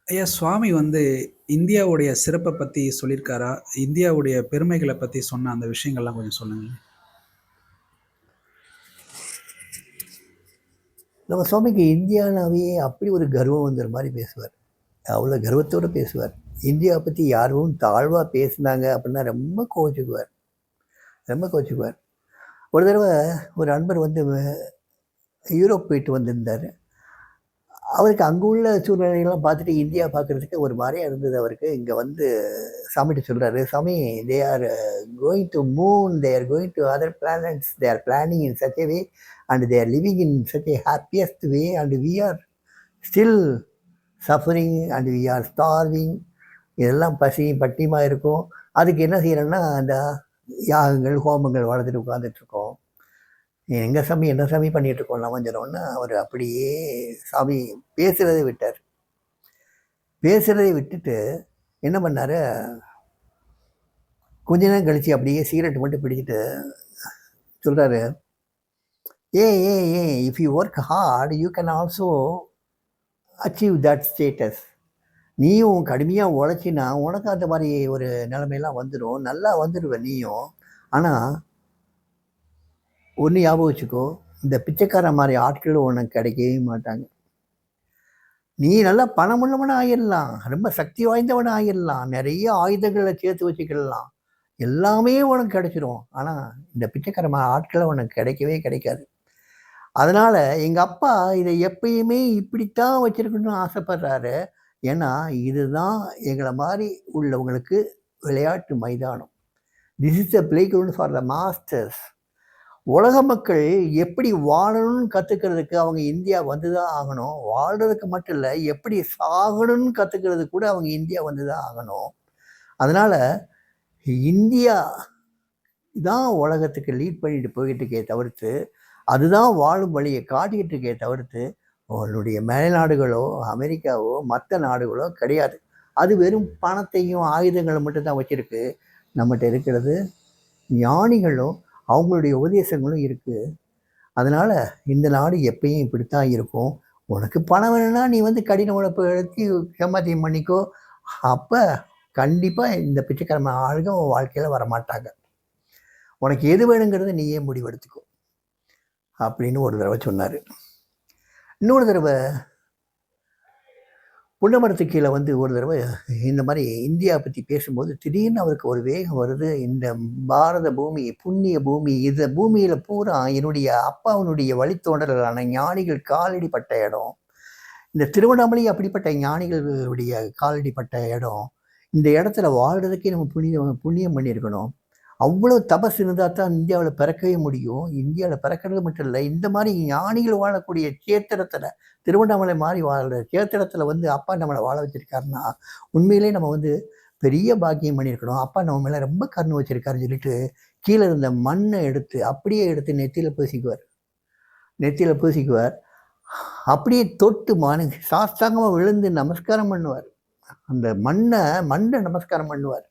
ஐயா சுவாமி வந்து இந்தியாவுடைய சிறப்பை பத்தி சொல்லியிருக்காரா? இந்தியாவுடைய பெருமைகள பத்தி சொன்ன அந்த விஷயங்கள்லாம் கொஞ்சம் சொல்லுங்களேன். நம்ம சுவாமிக்கு இந்தியானாவே அப்படி ஒரு கர்வம் வந்துற மாதிரி பேசுவார். அவ்வளோ கர்வத்தோடு பேசுவார். இந்தியாவை பற்றி யாரும் தாழ்வாக பேசுனாங்க அப்படின்னா ரொம்ப கோச்சுக்குவார். ரொம்ப கோச்சுக்குவார். ஒரு தடவை ஒரு நண்பர் வந்து யூரோப் போயிட்டு வந்திருந்தார். அவருக்கு அங்கே உள்ள சூழ்நிலைகள்லாம் பார்த்துட்டு இந்தியா பார்க்குறதுக்கு ஒரு மாதிரியாக இருந்தது அவருக்கு. இங்கே வந்து சாமிகிட்ட சொல்கிறாரு, சாமி, they are going to moon, they are going to other planets, they are planning in such a way and they are living in such a happiest way and we are still suffering and we are starving. இதெல்லாம் பசி பட்டியமாக இருக்கும். அதுக்கு என்ன செய்யறோன்னா, அந்த யாகங்கள் ஹோமங்கள் வளர்த்துட்டு உட்காந்துட்ருக்கோம். எங்க சாமி என்ன சாமி பண்ணிட்டு இருக்கோம் லவஞ்சனோன்னு அவர் அப்படியே சாமி பேசுறதை விட்டார். பேசுறதை விட்டுட்டு என்ன பண்ணாரு, கொஞ்ச நேரம் கழிச்சு அப்படியே சிகரெட் மட்டும் பிடிச்சிட்டு சொல்றாரு, if you work hard you can also achieve that status. நீயும் கடுமையாக உழைச்சினா உனக்கு அந்த மாதிரி ஒரு நிலைமையெல்லாம் வந்துடும், நல்லா வந்துடுவேன் நீயும். ஆனால் ஒன்று ஞாபகம் வச்சுக்கோ, இந்த பிச்சைக்கார மாதிரி ஆட்கள் உனக்கு கிடைக்கவே மாட்டாங்க. நீ நல்லா பணமுள்ளவன ஆயிடலாம், ரொம்ப சக்தி வாய்ந்தவன ஆயிடலாம், நிறைய ஆயுதங்களை சேர்த்து வச்சுக்கலாம், எல்லாமே உனக்கு கிடைச்சிரும். ஆனால் இந்த பிச்சைக்கார மாதிரி ஆட்களை உனக்கு கிடைக்கவே கிடைக்காது. அதனால் எங்கள் அப்பா இதை எப்பயுமே இப்படித்தான் வச்சுருக்கணும்னு ஆசைப்படுறாரு. ஏன்னா இதுதான் எங்களை மாதிரி உள்ளவங்களுக்கு விளையாட்டு மைதானம். This is the play ground for the masters. உலக மக்கள் எப்படி வாழணும்னு கற்றுக்கிறதுக்கு அவங்க இந்தியா வந்து தான் ஆகணும். வாழ்கிறதுக்கு மட்டும் இல்லை, எப்படி சாகணும்னு கற்றுக்கிறதுக்கு கூட அவங்க இந்தியா வந்து தான் ஆகணும். அதனால் இந்தியா தான் உலகத்துக்கு லீட் பண்ணிட்டு போய்கிட்டு இருக்கே தவிர்த்து, அதுதான் வாழும் வழியை காட்டிக்கிட்டு இருக்கே தவிர்த்து, அவளுடைய மேல்நாடுகளோ அமெரிக்காவோ மற்ற நாடுகளோ கிடையாது. அது வெறும் பணத்தையும் ஆயுதங்களை மட்டும்தான் வச்சுருக்கு. நம்மகிட்ட இருக்கிறது ஞானிகளும் அவங்களுடைய உபதேசங்களும் இருக்குது. அதனால் இந்த நாடு எப்பயும் இப்படித்தான் இருக்கும். உனக்கு பணம் வேணும்னா நீ வந்து கடின உழைப்பு எடுத்து சம்பாத்தியம் பண்ணிக்கோ. அப்போ கண்டிப்பாக இந்த பிச்சைக்கிழமை ஆளுங்க உன் வாழ்க்கையில் வரமாட்டாங்க. உனக்கு எது வேணுங்கிறத நீயே முடிவெடுத்துக்கோ அப்படின்னு ஒரு தடவை சொன்னார். இன்னொரு தடவை புன்னமரத்துக்கு கீழே வந்து ஒரு தடவை இந்த மாதிரி இந்தியா பற்றி பேசும்போது திடீர்னு அவருக்கு ஒரு வேகம் வருது. இந்த பாரத பூமி புண்ணிய பூமி, இந்த பூமியில் பூரா என்னுடைய அப்பாவினுடைய வழித்தோன்றலான ஞானிகள் காலடி பட்ட இடம். இந்த திருவண்ணாமலை அப்படிப்பட்ட ஞானிகளுடைய காலடி பட்ட இடம். இந்த இடத்துல வாழ்கிறதுக்கே நம்ம புண்ணியம் பண்ணியிருக்கணும். அவ்வளோ தபஸ் இருந்தால் தான் இந்தியாவில் பிறக்கவே முடியும். இந்தியாவில் பிறக்கிறது மட்டும் இல்லை, இந்த மாதிரி ஞானிகள் வாழக்கூடிய சேத்திரத்தில், திருவண்ணாமலை மாதிரி வாழ்கிற சேத்திரத்தில் வந்து அப்பா நம்மளை வாழ வச்சுருக்காருன்னா உண்மையிலே நம்ம வந்து பெரிய பாக்கியம் பண்ணியிருக்கணும். அப்பா நம்ம மேலே ரொம்ப கருணை வச்சுருக்காருன்னு சொல்லிட்டு கீழே இருந்த மண்ணை அப்படியே எடுத்து நெத்தியில் பூசிக்குவார். அப்படியே தொட்டு சாஸ்தாங்கமாக விழுந்து நமஸ்காரம் பண்ணுவார். அந்த மண்ணை நமஸ்காரம் பண்ணுவார்.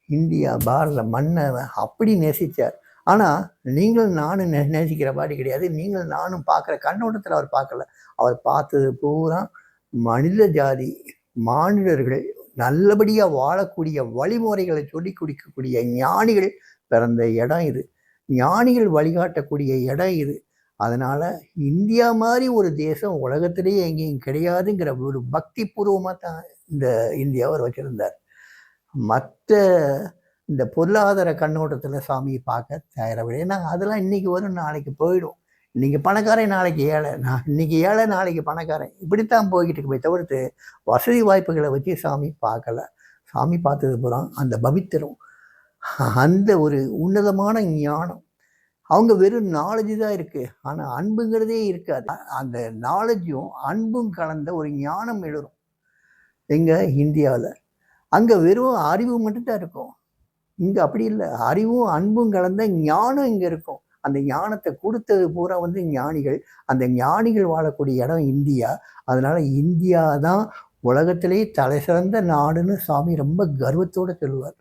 இந்தியா பாரத மண்ணை அப்படி நேசித்தார். ஆனால் நீங்கள் நானும் நேசிக்கிற மாதிரி கிடையாது. நீங்கள் நானும் பார்க்குற கண்ணோட்டத்தில் அவர் பார்க்கல. அவர் பார்த்தது பூரா மனித ஜாதி, மாநிலர்கள் நல்லபடியாக வாழக்கூடிய வழிமுறைகளை சொல்லி கொடுக்கக்கூடிய ஞானிகள் பிறந்த இடம் இது. ஞானிகள் வழிகாட்டக்கூடிய இடம் இது. அதனால் இந்தியா மாதிரி ஒரு தேசம் உலகத்திலேயே எங்கேயும் கிடையாதுங்கிற ஒரு பக்தி பூர்வமாக தான் இந்த இந்தியாவை அவர் வச்சுருந்தார். மற்ற இந்த பொருளாதார கண்ணோட்டத்தில் சாமியை பார்க்க தயாராக. ஏன்னா அதெல்லாம் இன்றைக்கி வரும், நாளைக்கு போயிடும். இன்றைக்கி பணக்காரன் நாளைக்கு ஏழை, இன்றைக்கி ஏழை நாளைக்கு பணக்காரன், இப்படித்தான் போய்கிட்டு இருக்குமே தவிர்த்து வசதி வாய்ப்புகளை வச்சு சாமி பார்க்கலை. சாமி பார்த்தது பூரா அந்த பவித்திரம், அந்த ஒரு உன்னதமான ஞானம். அவங்க வெறும் நாலேஜ் தான் இருக்குது, ஆனால் அன்புங்கிறதே இருக்காது. அந்த நாலேஜும் அன்பும் கலந்த ஒரு ஞானம் எழுதும் எங்கள் இந்தியாவில். அங்கே வெறும் அறிவு மட்டும்தான் இருக்கும். இங்கே அப்படி இல்லை, அறிவும் அன்பும் கலந்த ஞானம் இங்கே இருக்கும். அந்த ஞானத்தை கொடுத்தது பூரா வந்து ஞானிகள். அந்த ஞானிகள் வாழக்கூடிய இடம் இந்தியா. அதனால் இந்தியா தான் உலகத்திலேயே தலை சிறந்த நாடுன்னு சாமி ரொம்ப கர்வத்தோடு சொல்லுவார்.